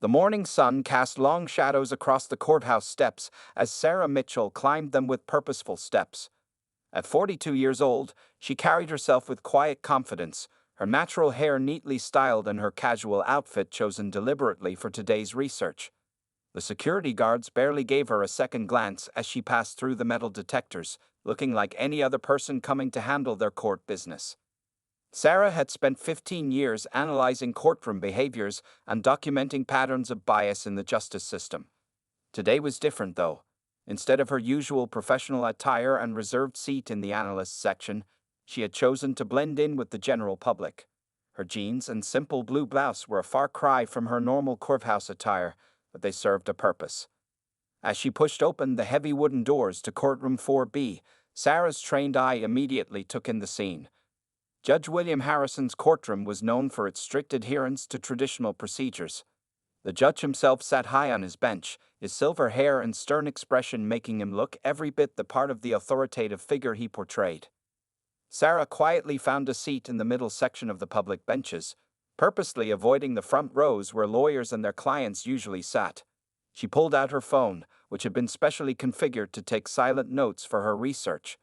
The morning sun cast long shadows across the courthouse steps as Sarah Mitchell climbed them with purposeful steps. At 42 years old, she carried herself with quiet confidence, her natural hair neatly styled and her casual outfit chosen deliberately for today's research. The security guards barely gave her a second glance as she passed through the metal detectors, looking like any other person coming to handle their court business. Sarah had spent 15 years analyzing courtroom behaviors and documenting patterns of bias in the justice system. Today was different, though. Instead of her usual professional attire and reserved seat in the analyst section, she had chosen to blend in with the general public. Her jeans and simple blue blouse were a far cry from her normal courthouse attire, but they served a purpose. As she pushed open the heavy wooden doors to courtroom 4B, Sarah's trained eye immediately took in the scene. Judge William Harrison's courtroom was known for its strict adherence to traditional procedures. The judge himself sat high on his bench, his silver hair and stern expression making him look every bit the part of the authoritative figure he portrayed. Sarah quietly found a seat in the middle section of the public benches, purposely avoiding the front rows where lawyers and their clients usually sat. She pulled out her phone, which had been specially configured to take silent notes for her research.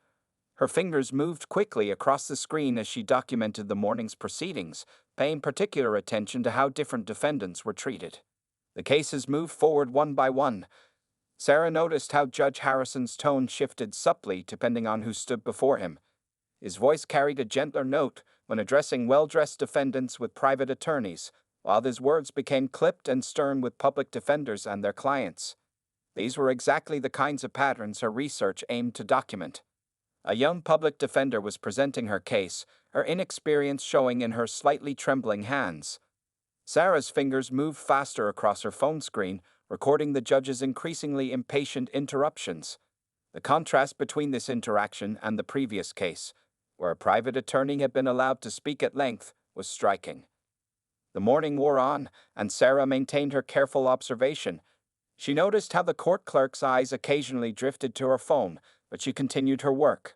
Her fingers moved quickly across the screen as she documented the morning's proceedings, paying particular attention to how different defendants were treated. The cases moved forward one by one. Sarah noticed how Judge Harrison's tone shifted subtly depending on who stood before him. His voice carried a gentler note when addressing well-dressed defendants with private attorneys, while his words became clipped and stern with public defenders and their clients. These were exactly the kinds of patterns her research aimed to document. A young public defender was presenting her case, her inexperience showing in her slightly trembling hands. Sarah's fingers moved faster across her phone screen, recording the judge's increasingly impatient interruptions. The contrast between this interaction and the previous case, where a private attorney had been allowed to speak at length, was striking. The morning wore on, and Sarah maintained her careful observation. She noticed how the court clerk's eyes occasionally drifted to her phone, but she continued her work.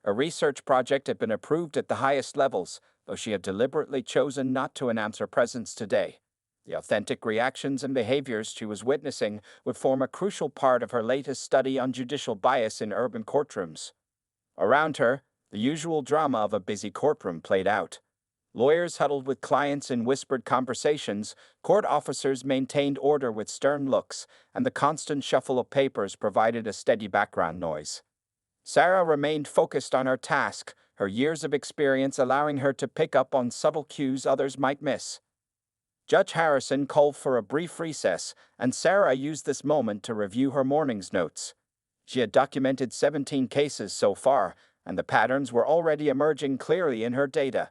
A research project had been approved at the highest levels, though she had deliberately chosen not to announce her presence today. The authentic reactions and behaviors she was witnessing would form a crucial part of her latest study on judicial bias in urban courtrooms. Around her, the usual drama of a busy courtroom played out. Lawyers huddled with clients in whispered conversations, court officers maintained order with stern looks, and the constant shuffle of papers provided a steady background noise. Sarah remained focused on her task, her years of experience allowing her to pick up on subtle cues others might miss. Judge Harrison called for a brief recess, and Sarah used this moment to review her morning's notes. She had documented 17 cases so far, and the patterns were already emerging clearly in her data.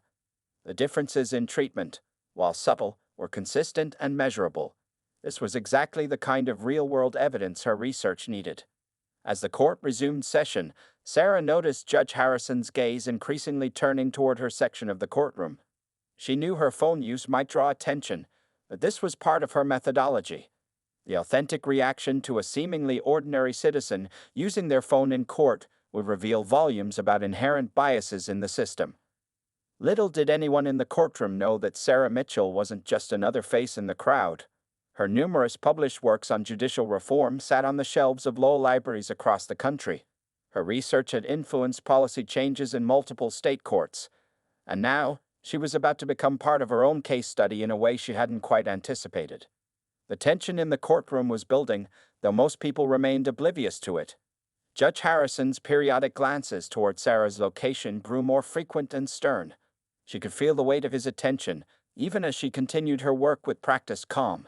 The differences in treatment, while subtle, were consistent and measurable. This was exactly the kind of real-world evidence her research needed. As the court resumed session, Sarah noticed Judge Harrison's gaze increasingly turning toward her section of the courtroom. She knew her phone use might draw attention, but this was part of her methodology. The authentic reaction to a seemingly ordinary citizen using their phone in court would reveal volumes about inherent biases in the system. Little did anyone in the courtroom know that Sarah Mitchell wasn't just another face in the crowd. Her numerous published works on judicial reform sat on the shelves of law libraries across the country. Her research had influenced policy changes in multiple state courts, and now she was about to become part of her own case study in a way she hadn't quite anticipated. The tension in the courtroom was building, though most people remained oblivious to it. Judge Harrison's periodic glances toward Sarah's location grew more frequent and stern. She could feel the weight of his attention, even as she continued her work with practiced calm.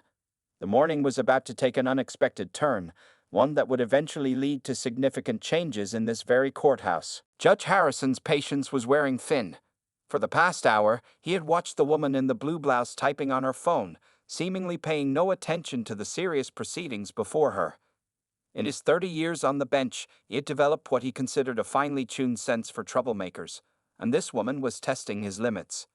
The morning was about to take an unexpected turn, one that would eventually lead to significant changes in this very courthouse. Judge Harrison's patience was wearing thin. For the past hour, he had watched the woman in the blue blouse typing on her phone, seemingly paying no attention to the serious proceedings before her. In his 30 years on the bench, he had developed what he considered a finely tuned sense for troublemakers, and this woman was testing his limits.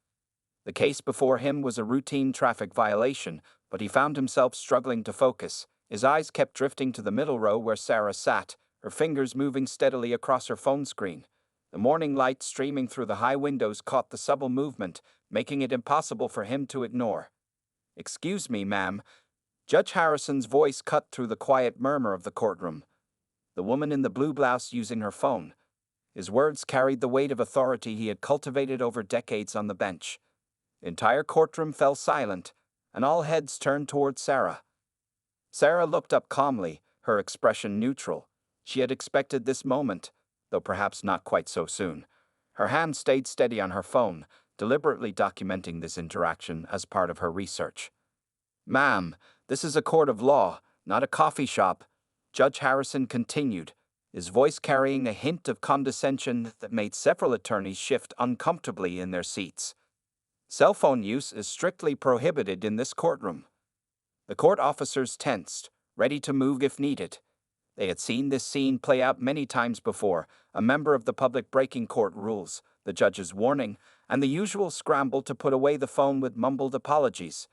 The case before him was a routine traffic violation, but he found himself struggling to focus. His eyes kept drifting to the middle row where Sarah sat, her fingers moving steadily across her phone screen. The morning light streaming through the high windows caught the subtle movement, making it impossible for him to ignore. "Excuse me, ma'am." Judge Harrison's voice cut through the quiet murmur of the courtroom. The woman in the blue blouse using her phone. His words carried the weight of authority he had cultivated over decades on the bench. The entire courtroom fell silent, and all heads turned toward Sarah. Sarah looked up calmly, her expression neutral. She had expected this moment, though perhaps not quite so soon. Her hand stayed steady on her phone, deliberately documenting this interaction as part of her research. "Ma'am, this is a court of law, not a coffee shop," Judge Harrison continued, his voice carrying a hint of condescension that made several attorneys shift uncomfortably in their seats. "Cell phone use is strictly prohibited in this courtroom." The court officers tensed, ready to move if needed. They had seen this scene play out many times before, a member of the public breaking court rules, the judge's warning, and the usual scramble to put away the phone with mumbled apologies.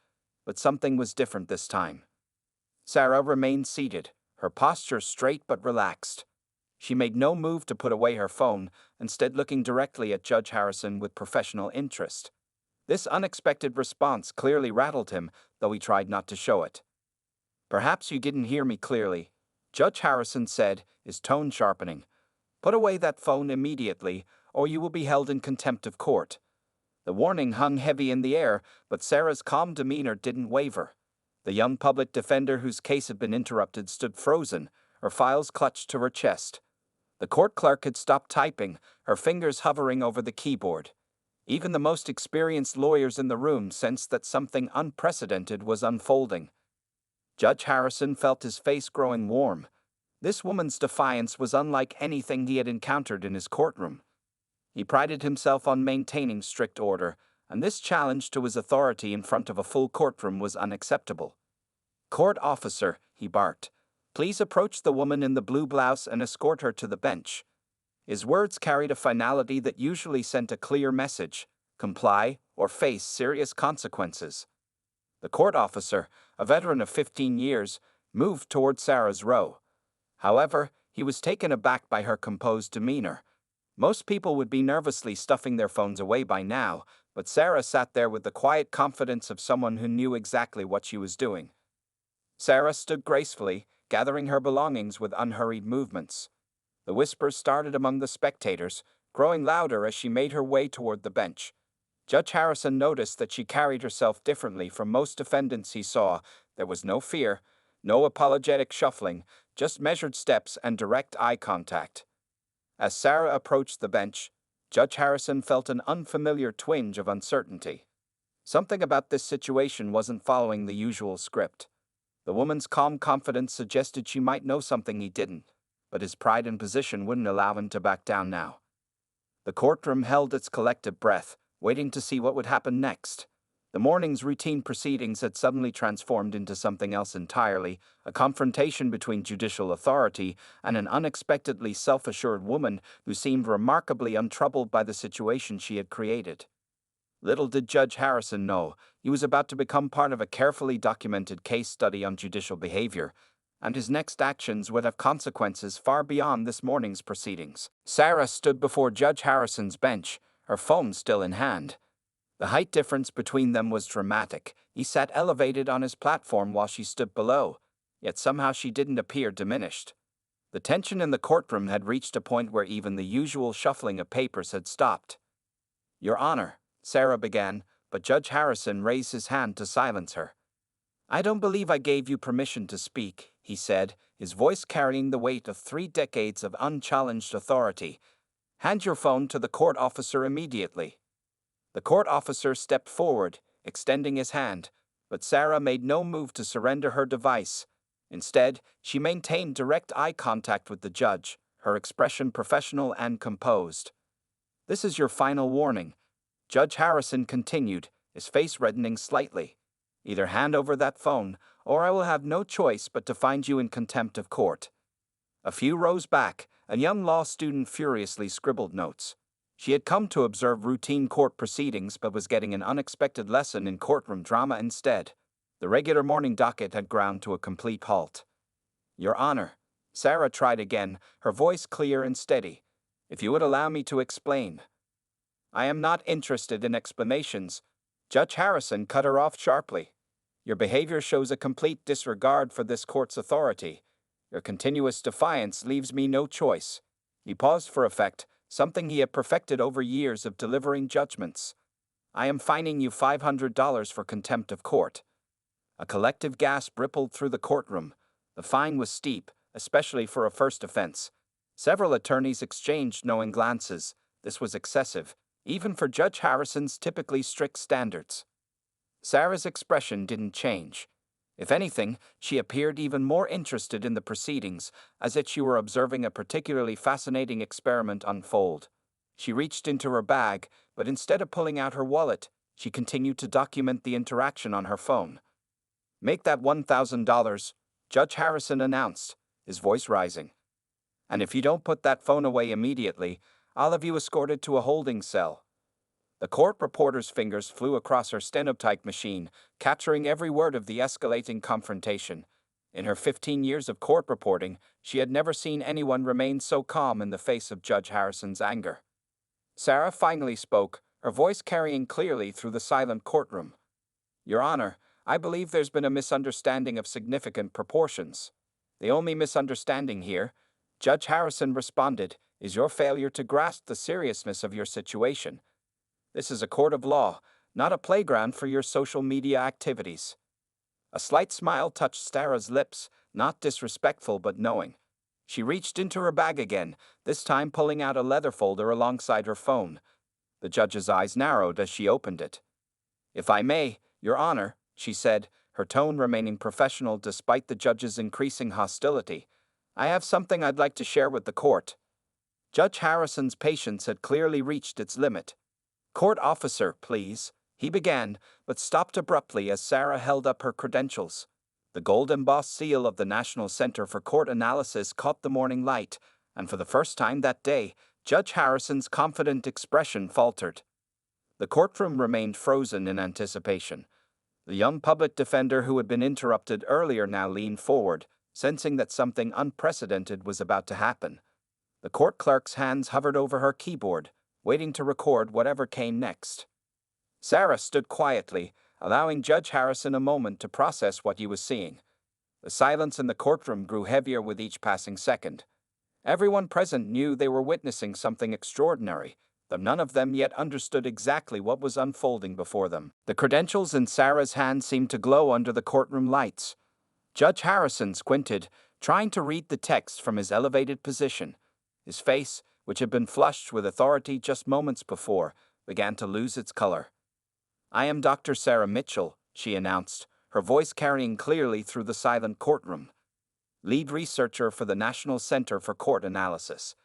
But something was different this time. Sarah remained seated, her posture straight but relaxed. She made no move to put away her phone, instead looking directly at Judge Harrison with professional interest. This unexpected response clearly rattled him, though he tried not to show it. "Perhaps you didn't hear me clearly," Judge Harrison said, his tone sharpening. "Put away that phone immediately, or you will be held in contempt of court." The warning hung heavy in the air, but Sarah's calm demeanor didn't waver. The young public defender whose case had been interrupted stood frozen, her files clutched to her chest. The court clerk had stopped typing, her fingers hovering over the keyboard. Even the most experienced lawyers in the room sensed that something unprecedented was unfolding. Judge Harrison felt his face growing warm. This woman's defiance was unlike anything he had encountered in his courtroom. He prided himself on maintaining strict order, and this challenge to his authority in front of a full courtroom was unacceptable. "Court officer," he barked, "please approach the woman in the blue blouse and escort her to the bench." His words carried a finality that usually sent a clear message: comply or face serious consequences. The court officer, a veteran of 15 years, moved toward Sarah's row. However, he was taken aback by her composed demeanor. Most people would be nervously stuffing their phones away by now, but Sarah sat there with the quiet confidence of someone who knew exactly what she was doing. Sarah stood gracefully, gathering her belongings with unhurried movements. The whispers started among the spectators, growing louder as she made her way toward the bench. Judge Harrison noticed that she carried herself differently from most defendants he saw. There was no fear, no apologetic shuffling, just measured steps and direct eye contact. As Sarah approached the bench, Judge Harrison felt an unfamiliar twinge of uncertainty. Something about this situation wasn't following the usual script. The woman's calm confidence suggested she might know something he didn't, but his pride and position wouldn't allow him to back down now. The courtroom held its collective breath, waiting to see what would happen next. The morning's routine proceedings had suddenly transformed into something else entirely, a confrontation between judicial authority and an unexpectedly self-assured woman who seemed remarkably untroubled by the situation she had created. Little did Judge Harrison know, he was about to become part of a carefully documented case study on judicial behavior, and his next actions would have consequences far beyond this morning's proceedings. Sarah stood before Judge Harrison's bench, her phone still in hand. The height difference between them was dramatic. He sat elevated on his platform while she stood below, yet somehow she didn't appear diminished. The tension in the courtroom had reached a point where even the usual shuffling of papers had stopped. "Your Honor," Sarah began, but Judge Harrison raised his hand to silence her. "I don't believe I gave you permission to speak," he said, his voice carrying the weight of 3 decades of unchallenged authority. "Hand your phone to the court officer immediately." The court officer stepped forward, extending his hand, but Sarah made no move to surrender her device. Instead, she maintained direct eye contact with the judge, her expression professional and composed. "This is your final warning," Judge Harrison continued, his face reddening slightly. "Either hand over that phone, or I will have no choice but to find you in contempt of court." A few rows back, a young law student furiously scribbled notes. She had come to observe routine court proceedings but was getting an unexpected lesson in courtroom drama instead. The regular morning docket had ground to a complete halt. "Your Honor," Sarah tried again, her voice clear and steady. "If you would allow me to explain." "I am not interested in explanations," Judge Harrison cut her off sharply. Your behavior shows a complete disregard for this court's authority. Your continuous defiance leaves me no choice." He paused for effect, something he had perfected over years of delivering judgments. "I am fining you $500 for contempt of court." A collective gasp rippled through the courtroom. The fine was steep, especially for a first offense. Several attorneys exchanged knowing glances. This was excessive, even for Judge Harrison's typically strict standards. Sarah's expression didn't change. If anything, she appeared even more interested in the proceedings, as if she were observing a particularly fascinating experiment unfold. She reached into her bag, but instead of pulling out her wallet, she continued to document the interaction on her phone. "Make that $1,000, Judge Harrison announced, his voice rising. "And if you don't put that phone away immediately, I'll have you escorted to a holding cell." The court reporter's fingers flew across her stenotype machine, capturing every word of the escalating confrontation. In her 15 years of court reporting, she had never seen anyone remain so calm in the face of Judge Harrison's anger. Sarah finally spoke, her voice carrying clearly through the silent courtroom. "Your Honor, I believe there's been a misunderstanding of significant proportions. The only misunderstanding here," Judge Harrison responded, "is your failure to grasp the seriousness of your situation. This is a court of law, not a playground for your social media activities." A slight smile touched Sarah's lips, not disrespectful but knowing. She reached into her bag again, this time pulling out a leather folder alongside her phone. The judge's eyes narrowed as she opened it. "If I may, Your Honor," she said, her tone remaining professional despite the judge's increasing hostility, "I have something I'd like to share with the court." Judge Harrison's patience had clearly reached its limit. "Court officer, please," he began, but stopped abruptly as Sarah held up her credentials. The gold-embossed seal of the National Center for Court Analysis caught the morning light, and for the first time that day, Judge Harrison's confident expression faltered. The courtroom remained frozen in anticipation. The young public defender who had been interrupted earlier now leaned forward, sensing that something unprecedented was about to happen. The court clerk's hands hovered over her keyboard, waiting to record whatever came next. Sarah stood quietly, allowing Judge Harrison a moment to process what he was seeing. The silence in the courtroom grew heavier with each passing second. Everyone present knew they were witnessing something extraordinary, though none of them yet understood exactly what was unfolding before them. The credentials in Sarah's hand seemed to glow under the courtroom lights. Judge Harrison squinted, trying to read the text from his elevated position. His face, which had been flushed with authority just moments before, began to lose its color. "I am Dr. Sarah Mitchell," she announced, her voice carrying clearly through the silent courtroom. "Lead researcher for the National Center for Court Analysis.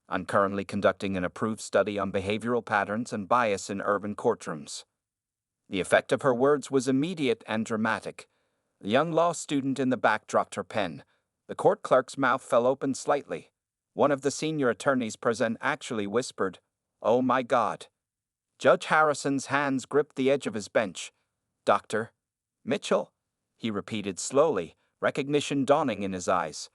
I'm currently conducting an approved study on behavioral patterns and bias in urban courtrooms." The effect of her words was immediate and dramatic. The young law student in the back dropped her pen. The court clerk's mouth fell open slightly. One of the senior attorneys present actually whispered, "Oh my God." Judge Harrison's hands gripped the edge of his bench. "Dr. Mitchell?" he repeated slowly, recognition dawning in his eyes.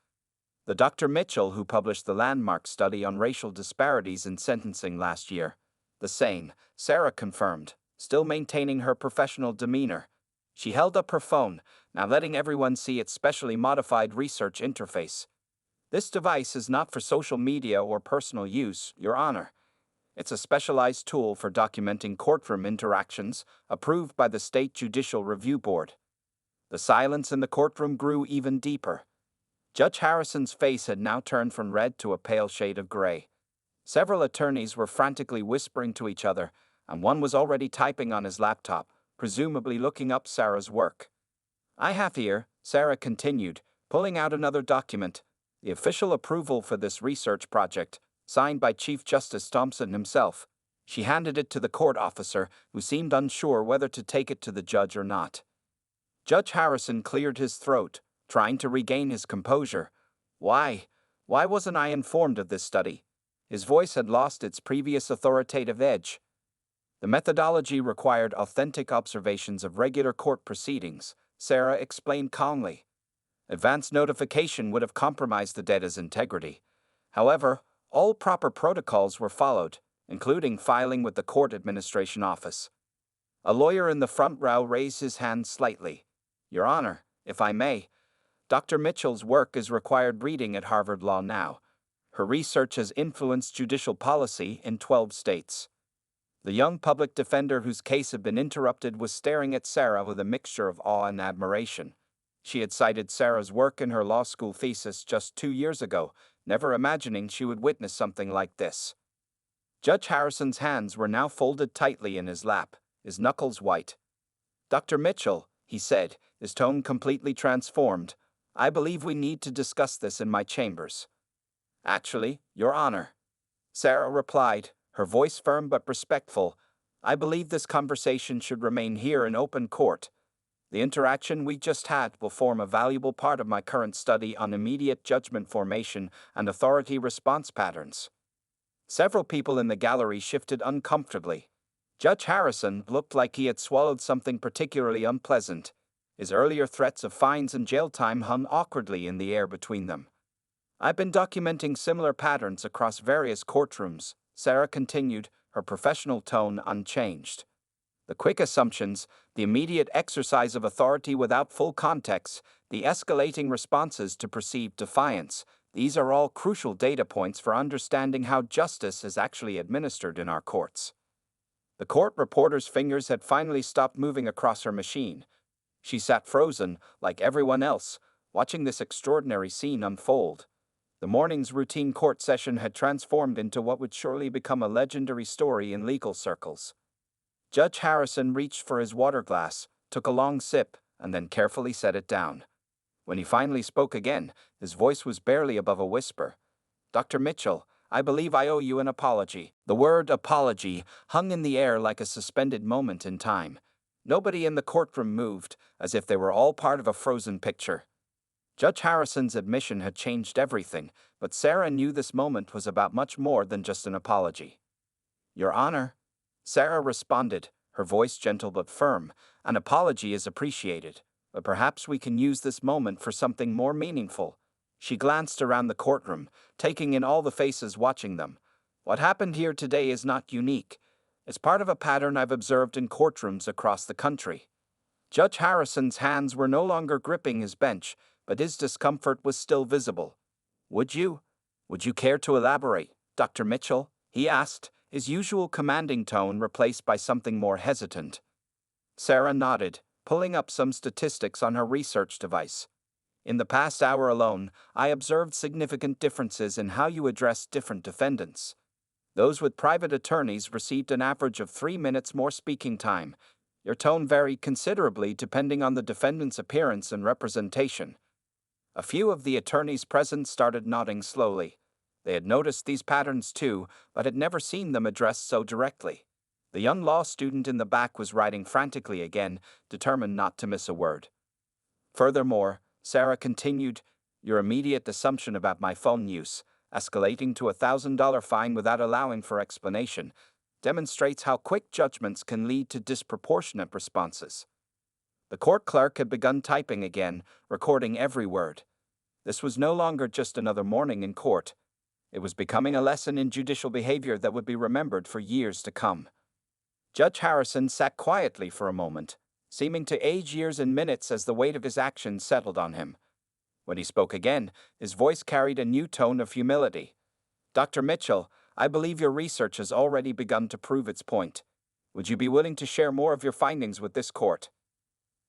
"The Dr. Mitchell who published the landmark study on racial disparities in sentencing last year." "The same," Sarah confirmed, still maintaining her professional demeanor. She held up her phone, now letting everyone see its specially modified research interface. "This device is not for social media or personal use, Your Honor. It's a specialized tool for documenting courtroom interactions, approved by the State Judicial Review Board." The silence in the courtroom grew even deeper. Judge Harrison's face had now turned from red to a pale shade of gray. Several attorneys were frantically whispering to each other, and one was already typing on his laptop, presumably looking up Sarah's work. "I have here," Sarah continued, pulling out another document, "the official approval for this research project, signed by Chief Justice Thompson himself." She handed it to the court officer, who seemed unsure whether to take it to the judge or not. Judge Harrison cleared his throat, trying to regain his composure. Why wasn't I informed of this study?" His voice had lost its previous authoritative edge. "The methodology required authentic observations of regular court proceedings," Sarah explained calmly. "Advance notification would have compromised the data's integrity. However, all proper protocols were followed, including filing with the Court Administration Office." A lawyer in the front row raised his hand slightly. Your Honor, if I may, Dr. Mitchell's work is required reading at Harvard Law now. Her research has influenced judicial policy in 12 states. The young public defender whose case had been interrupted was staring at Sarah with a mixture of awe and admiration. She had cited Sarah's work in her law school thesis just 2 years ago, never imagining she would witness something like this. Judge Harrison's hands were now folded tightly in his lap, his knuckles white. "Dr. Mitchell," he said, his tone completely transformed, "I believe we need to discuss this in my chambers." "Actually, Your Honor," Sarah replied, her voice firm but respectful, "I believe this conversation should remain here in open court. The interaction we just had will form a valuable part of my current study on immediate judgment formation and authority response patterns." Several people in the gallery shifted uncomfortably. Judge Harrison looked like he had swallowed something particularly unpleasant. His earlier threats of fines and jail time hung awkwardly in the air between them. "I've been documenting similar patterns across various courtrooms," Sarah continued, her professional tone unchanged. "The quick assumptions, the immediate exercise of authority without full context, the escalating responses to perceived defiance, these are all crucial data points for understanding how justice is actually administered in our courts." The court reporter's fingers had finally stopped moving across her machine. She sat frozen, like everyone else, watching this extraordinary scene unfold. The morning's routine court session had transformed into what would surely become a legendary story in legal circles. Judge Harrison reached for his water glass, took a long sip, and then carefully set it down. When he finally spoke again, his voice was barely above a whisper. "Dr. Mitchell, I believe I owe you an apology." The word apology hung in the air like a suspended moment in time. Nobody in the courtroom moved, as if they were all part of a frozen picture. Judge Harrison's admission had changed everything, but Sarah knew this moment was about much more than just an apology. "Your Honor," Sarah responded, her voice gentle but firm, "an apology is appreciated, but perhaps we can use this moment for something more meaningful." She glanced around the courtroom, taking in all the faces watching them. "What happened here today is not unique. It's part of a pattern I've observed in courtrooms across the country." Judge Harrison's hands were no longer gripping his bench, but his discomfort was still visible. Would you care to elaborate, Dr. Mitchell?" he asked, his usual commanding tone replaced by something more hesitant. Sarah nodded, pulling up some statistics on her research device. "In the past hour alone, I observed significant differences in how you address different defendants. Those with private attorneys received an average of 3 minutes more speaking time. Your tone varied considerably depending on the defendant's appearance and representation." A few of the attorneys present started nodding slowly. They had noticed these patterns too, but had never seen them addressed so directly. The young law student in the back was writing frantically again, determined not to miss a word. "Furthermore," Sarah continued, "your immediate assumption about my phone use, escalating to a $1,000 fine without allowing for explanation, demonstrates how quick judgments can lead to disproportionate responses." The court clerk had begun typing again, recording every word. This was no longer just another morning in court. It was becoming a lesson in judicial behavior that would be remembered for years to come. Judge Harrison sat quietly for a moment, seeming to age years in minutes as the weight of his actions settled on him. When he spoke again, his voice carried a new tone of humility. "Dr. Mitchell, I believe your research has already begun to prove its point. Would you be willing to share more of your findings with this court?"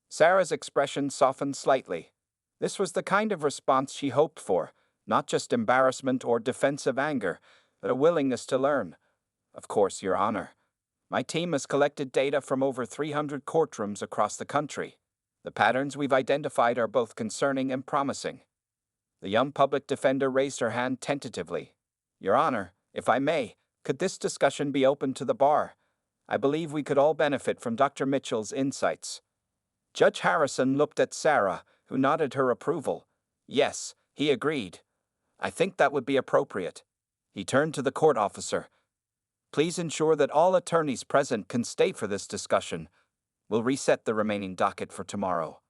Sarah's expression softened slightly. This was the kind of response she hoped for, not just embarrassment or defensive anger, but a willingness to learn. "Of course, Your Honor. My team has collected data from over 300 courtrooms across the country. The patterns we've identified are both concerning and promising." The young public defender raised her hand tentatively. "Your Honor, if I may, could this discussion be open to the bar? I believe we could all benefit from Dr. Mitchell's insights." Judge Harrison looked at Sarah, who nodded her approval. "Yes," he agreed. "I think that would be appropriate." He turned to the court officer. "Please ensure that all attorneys present can stay for this discussion. We'll reset the remaining docket for tomorrow."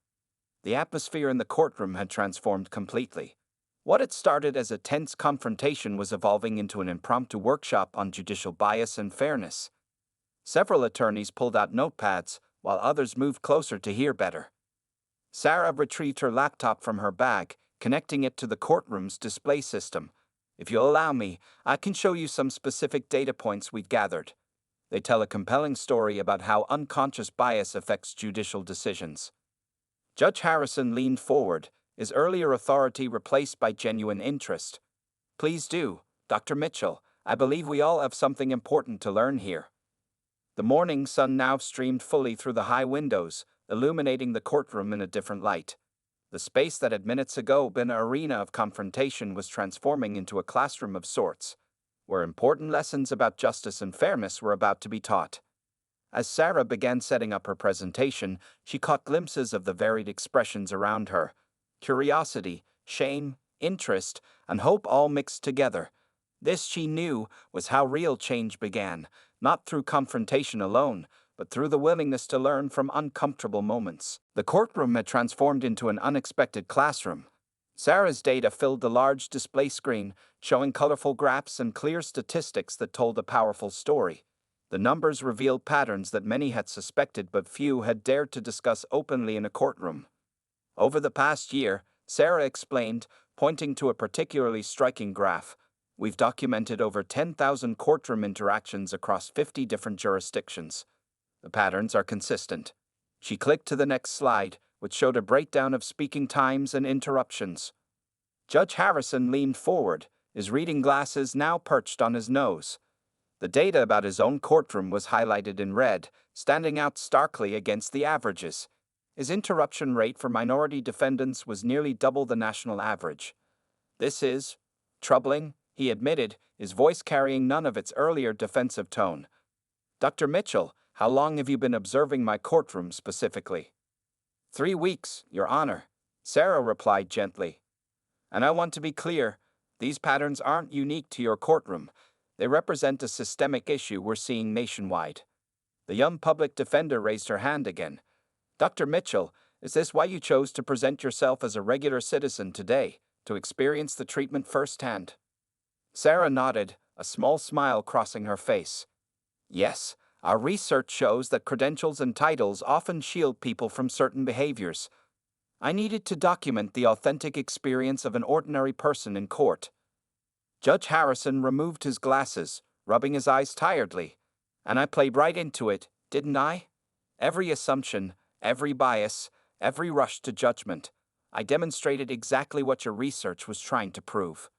The atmosphere in the courtroom had transformed completely. What had started as a tense confrontation was evolving into an impromptu workshop on judicial bias and fairness. Several attorneys pulled out notepads, while others moved closer to hear better. Sarah retrieved her laptop from her bag, connecting it to the courtroom's display system. If you'll allow me, I can show you some specific data points we've gathered. They tell a compelling story about how unconscious bias affects judicial decisions. Judge Harrison leaned forward, his earlier authority replaced by genuine interest. Please do, Dr. Mitchell. I believe we all have something important to learn here. The morning sun now streamed fully through the high windows, illuminating the courtroom in a different light. The space that had minutes ago been an arena of confrontation was transforming into a classroom of sorts, where important lessons about justice and fairness were about to be taught. As Sarah began setting up her presentation, she caught glimpses of the varied expressions around her: curiosity, shame, interest, and hope all mixed together. This, she knew, was how real change began, not through confrontation alone, but through the willingness to learn from uncomfortable moments. The courtroom had transformed into an unexpected classroom. Sarah's data filled the large display screen, showing colorful graphs and clear statistics that told a powerful story. The numbers revealed patterns that many had suspected but few had dared to discuss openly in a courtroom. Over the past year, Sarah explained, pointing to a particularly striking graph, we've documented over 10,000 courtroom interactions across 50 different jurisdictions. The patterns are consistent. She clicked to the next slide, which showed a breakdown of speaking times and interruptions. Judge Harrison leaned forward, his reading glasses now perched on his nose. The data about his own courtroom was highlighted in red, standing out starkly against the averages. His interruption rate for minority defendants was nearly double the national average. This is troubling, he admitted, his voice carrying none of its earlier defensive tone. Dr. Mitchell, how long have you been observing my courtroom specifically? 3 weeks, Your Honor, Sarah replied gently. And I want to be clear, these patterns aren't unique to your courtroom. They represent a systemic issue we're seeing nationwide. The young public defender raised her hand again. Dr. Mitchell, is this why you chose to present yourself as a regular citizen today, to experience the treatment firsthand? Sarah nodded, a small smile crossing her face. Yes, our research shows that credentials and titles often shield people from certain behaviors. I needed to document the authentic experience of an ordinary person in court. Judge Harrison removed his glasses, rubbing his eyes tiredly. And I played right into it, didn't I? Every assumption, every bias, every rush to judgment. I demonstrated exactly what your research was trying to prove.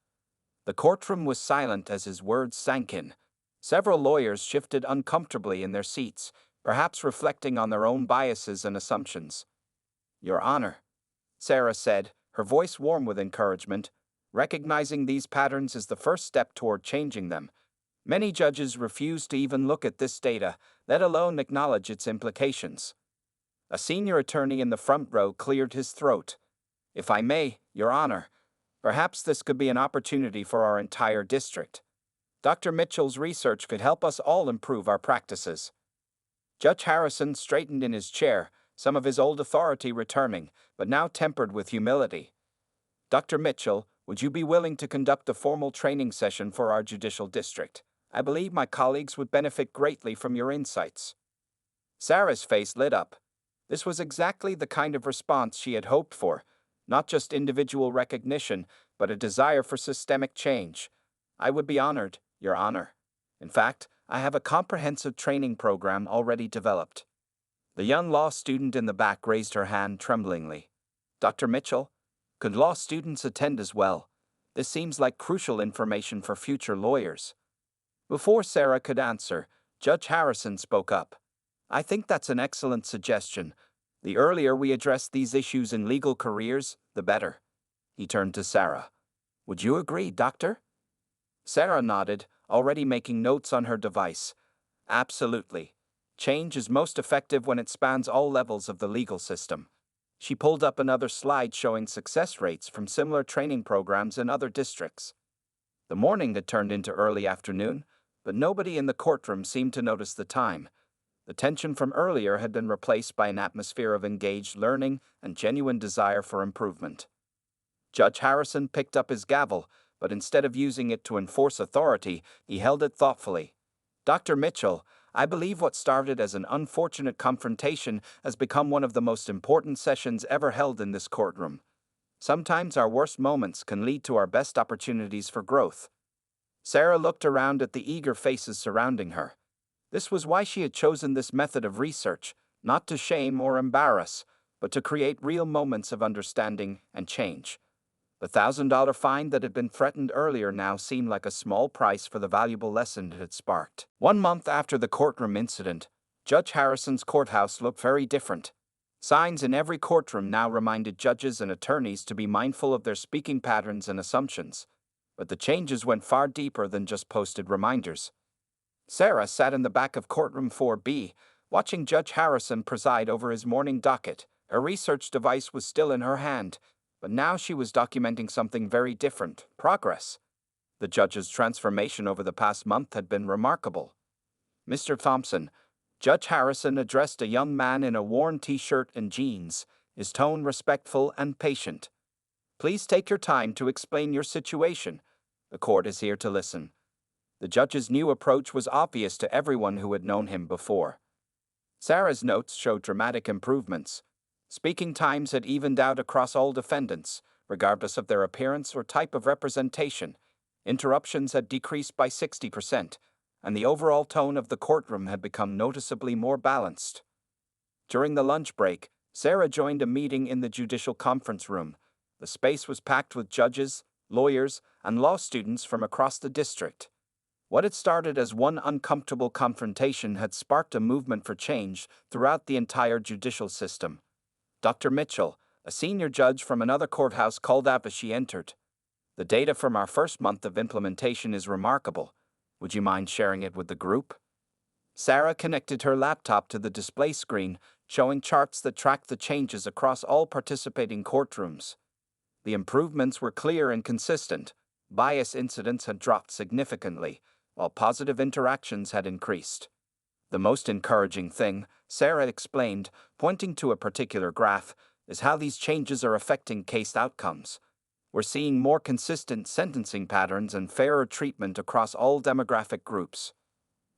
The courtroom was silent as his words sank in. Several lawyers shifted uncomfortably in their seats, perhaps reflecting on their own biases and assumptions. Your Honor, Sarah said, her voice warm with encouragement. Recognizing these patterns is the first step toward changing them. Many judges refuse to even look at this data, let alone acknowledge its implications. A senior attorney in the front row cleared his throat. If I may, Your Honor, perhaps this could be an opportunity for our entire district. Dr. Mitchell's research could help us all improve our practices. Judge Harrison straightened in his chair, some of his old authority returning, but now tempered with humility. Dr. Mitchell, would you be willing to conduct a formal training session for our judicial district? I believe my colleagues would benefit greatly from your insights. Sarah's face lit up. This was exactly the kind of response she had hoped for, not just individual recognition, but a desire for systemic change. I would be honored, Your Honor. In fact, I have a comprehensive training program already developed. The young law student in the back raised her hand tremblingly. Dr. Mitchell, could law students attend as well? This seems like crucial information for future lawyers. Before Sarah could answer, Judge Harrison spoke up. I think that's an excellent suggestion. The earlier we address these issues in legal careers, the better. He turned to Sarah. Would you agree, Doctor? Sarah nodded, already making notes on her device. Absolutely. Change is most effective when it spans all levels of the legal system. She pulled up another slide showing success rates from similar training programs in other districts. The morning had turned into early afternoon, but nobody in the courtroom seemed to notice the time. The tension from earlier had been replaced by an atmosphere of engaged learning and genuine desire for improvement. Judge Harrison picked up his gavel, but instead of using it to enforce authority, he held it thoughtfully. Dr. Mitchell, I believe what started as an unfortunate confrontation has become one of the most important sessions ever held in this courtroom. Sometimes our worst moments can lead to our best opportunities for growth. Sarah looked around at the eager faces surrounding her. This was why she had chosen this method of research, not to shame or embarrass, but to create real moments of understanding and change. The $1,000 fine that had been threatened earlier now seemed like a small price for the valuable lesson it had sparked. 1 month after the courtroom incident, Judge Harrison's courthouse looked very different. Signs in every courtroom now reminded judges and attorneys to be mindful of their speaking patterns and assumptions. But the changes went far deeper than just posted reminders. Sarah sat in the back of courtroom 4B, watching Judge Harrison preside over his morning docket. Her research device was still in her hand, but now she was documenting something very different: progress. The judge's transformation over the past month had been remarkable. "Mr. Thompson," Judge Harrison addressed a young man in a worn t-shirt and jeans, his tone respectful and patient. "Please take your time to explain your situation. The court is here to listen." The judge's new approach was obvious to everyone who had known him before. Sarah's notes showed dramatic improvements. Speaking times had evened out across all defendants, regardless of their appearance or type of representation. Interruptions had decreased by 60%, and the overall tone of the courtroom had become noticeably more balanced. During the lunch break, Sarah joined a meeting in the judicial conference room. The space was packed with judges, lawyers, and law students from across the district. What had started as one uncomfortable confrontation had sparked a movement for change throughout the entire judicial system. Dr. Mitchell, a senior judge from another courthouse, called out as she entered. "The data from our first month of implementation is remarkable. Would you mind sharing it with the group?" Sarah connected her laptop to the display screen, showing charts that tracked the changes across all participating courtrooms. The improvements were clear and consistent. Bias incidents had dropped significantly, while positive interactions had increased. "The most encouraging thing," Sarah explained, pointing to a particular graph, "is how these changes are affecting case outcomes. We're seeing more consistent sentencing patterns and fairer treatment across all demographic groups."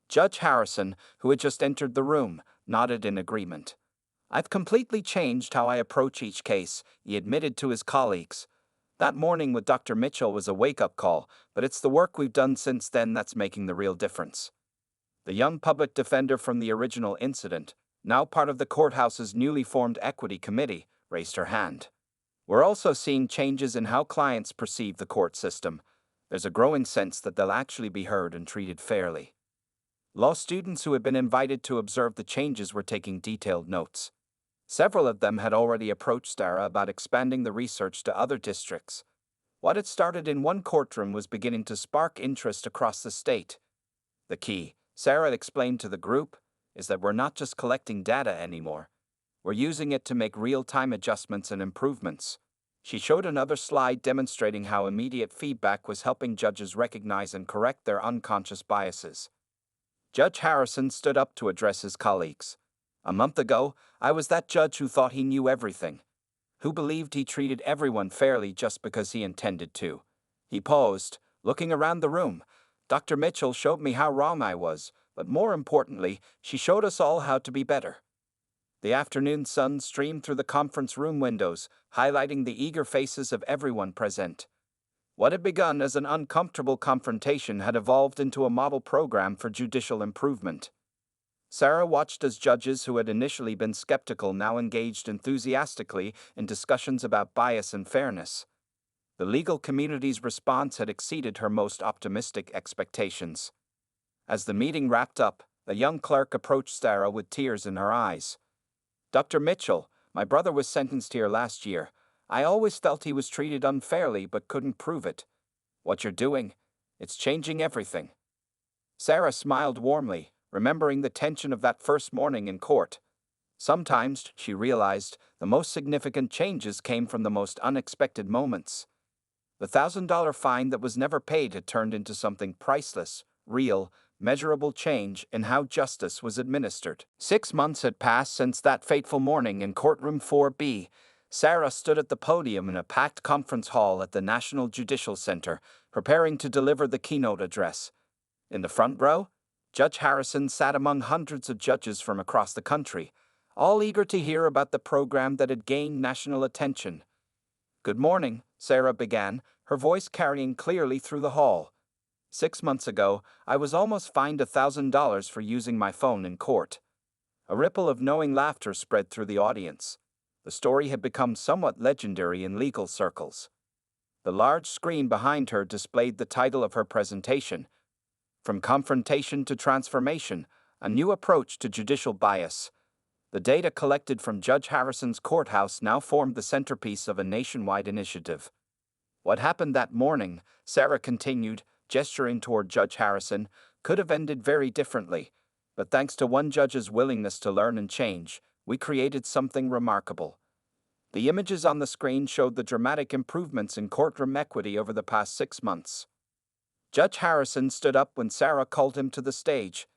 Judge Harrison, who had just entered the room, nodded in agreement. "I've completely changed how I approach each case," he admitted to his colleagues. "That morning with Dr. Mitchell was a wake-up call, but it's the work we've done since then that's making the real difference." The young public defender from the original incident, now part of the courthouse's newly formed equity committee, raised her hand. "We're also seeing changes in how clients perceive the court system. There's a growing sense that they'll actually be heard and treated fairly." Law students who had been invited to observe the changes were taking detailed notes. Several of them had already approached Sarah about expanding the research to other districts. What had started in one courtroom was beginning to spark interest across the state. "The key," Sarah explained to the group, "is that we're not just collecting data anymore. We're using it to make real-time adjustments and improvements." She showed another slide demonstrating how immediate feedback was helping judges recognize and correct their unconscious biases. Judge Harrison stood up to address his colleagues. "A month ago, I was that judge who thought he knew everything, who believed he treated everyone fairly just because he intended to." He paused, looking around the room. "Dr. Mitchell showed me how wrong I was, but more importantly, she showed us all how to be better." The afternoon sun streamed through the conference room windows, highlighting the eager faces of everyone present. What had begun as an uncomfortable confrontation had evolved into a model program for judicial improvement. Sarah watched as judges who had initially been skeptical now engaged enthusiastically in discussions about bias and fairness. The legal community's response had exceeded her most optimistic expectations. As the meeting wrapped up, the young clerk approached Sarah with tears in her eyes. "Dr. Mitchell, my brother was sentenced here last year. I always felt he was treated unfairly but couldn't prove it. What you're doing, it's changing everything." Sarah smiled warmly, remembering the tension of that first morning in court. Sometimes, she realized, the most significant changes came from the most unexpected moments. The $1,000 fine that was never paid had turned into something priceless, real, measurable change in how justice was administered. 6 months had passed since that fateful morning in courtroom 4B. Sarah stood at the podium in a packed conference hall at the National Judicial Center, preparing to deliver the keynote address. In the front row, Judge Harrison sat among hundreds of judges from across the country, all eager to hear about the program that had gained national attention. "Good morning," Sarah began, her voice carrying clearly through the hall. "6 months ago, I was almost fined $1,000 for using my phone in court." A ripple of knowing laughter spread through the audience. The story had become somewhat legendary in legal circles. The large screen behind her displayed the title of her presentation, "From Confrontation to Transformation, a New Approach to Judicial Bias." The data collected from Judge Harrison's courthouse now formed the centerpiece of a nationwide initiative. "What happened that morning," Sarah continued, gesturing toward Judge Harrison, "could have ended very differently. But thanks to one judge's willingness to learn and change, we created something remarkable." The images on the screen showed the dramatic improvements in courtroom equity over the past 6 months. Judge Harrison stood up when Sarah called him to the stage.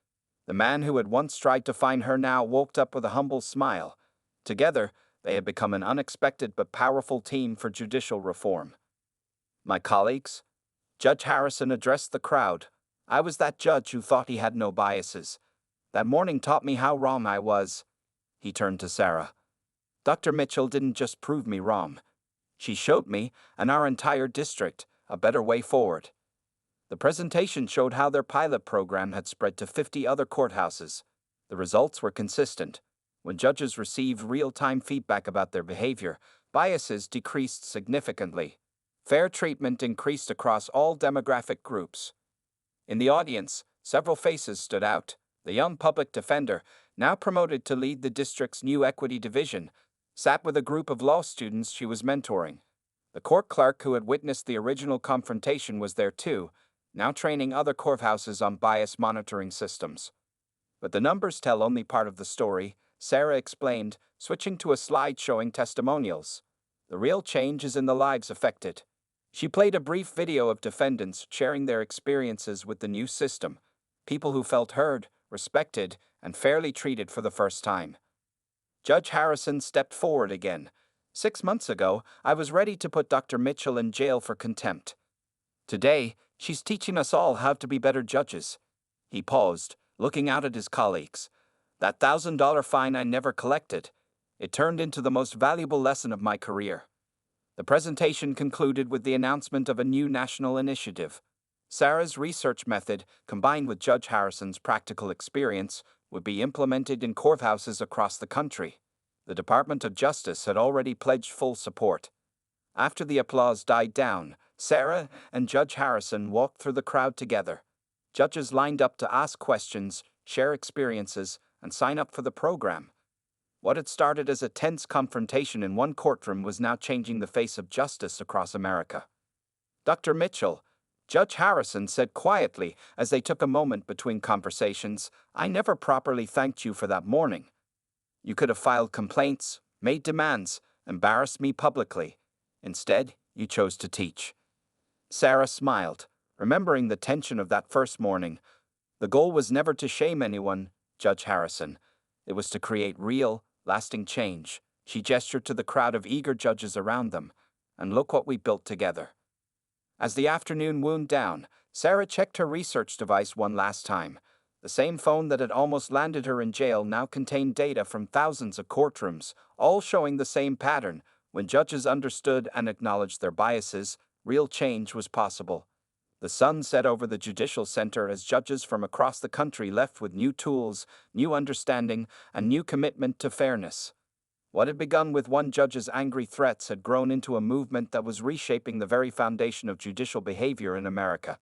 The man who had once tried to fine her now woke up with a humble smile. Together, they had become an unexpected but powerful team for judicial reform. "My colleagues," Judge Harrison addressed the crowd, "I was that judge who thought he had no biases. That morning taught me how wrong I was." He turned to Sarah. "Dr. Mitchell didn't just prove me wrong. She showed me, and our entire district, a better way forward." The presentation showed how their pilot program had spread to 50 other courthouses. The results were consistent. When judges received real-time feedback about their behavior, biases decreased significantly. Fair treatment increased across all demographic groups. In the audience, several faces stood out. The young public defender, now promoted to lead the district's new equity division, sat with a group of law students she was mentoring. The court clerk who had witnessed the original confrontation was there too, now training other courthouses on bias monitoring systems. "But the numbers tell only part of the story," Sarah explained, switching to a slide showing testimonials. "The real change is in the lives affected." She played a brief video of defendants sharing their experiences with the new system, people who felt heard, respected, and fairly treated for the first time. Judge Harrison stepped forward again. "6 months ago, I was ready to put Dr. Mitchell in jail for contempt. Today, she's teaching us all how to be better judges." He paused, looking out at his colleagues. "That $1,000 fine I never collected. It turned into the most valuable lesson of my career." The presentation concluded with the announcement of a new national initiative. Sarah's research method, combined with Judge Harrison's practical experience, would be implemented in courthouses across the country. The Department of Justice had already pledged full support. After the applause died down, Sarah and Judge Harrison walked through the crowd together. Judges lined up to ask questions, share experiences, and sign up for the program. What had started as a tense confrontation in one courtroom was now changing the face of justice across America. "Dr. Mitchell," Judge Harrison said quietly as they took a moment between conversations, "I never properly thanked you for that morning. You could have filed complaints, made demands, embarrassed me publicly. Instead, you chose to teach." Sarah smiled, remembering the tension of that first morning. "The goal was never to shame anyone, Judge Harrison. It was to create real, lasting change." She gestured to the crowd of eager judges around them. "And look what we built together." As the afternoon wound down, Sarah checked her research device one last time. The same phone that had almost landed her in jail now contained data from thousands of courtrooms, all showing the same pattern. When judges understood and acknowledged their biases, real change was possible. The sun set over the judicial center as judges from across the country left with new tools, new understanding, and new commitment to fairness. What had begun with one judge's angry threats had grown into a movement that was reshaping the very foundation of judicial behavior in America.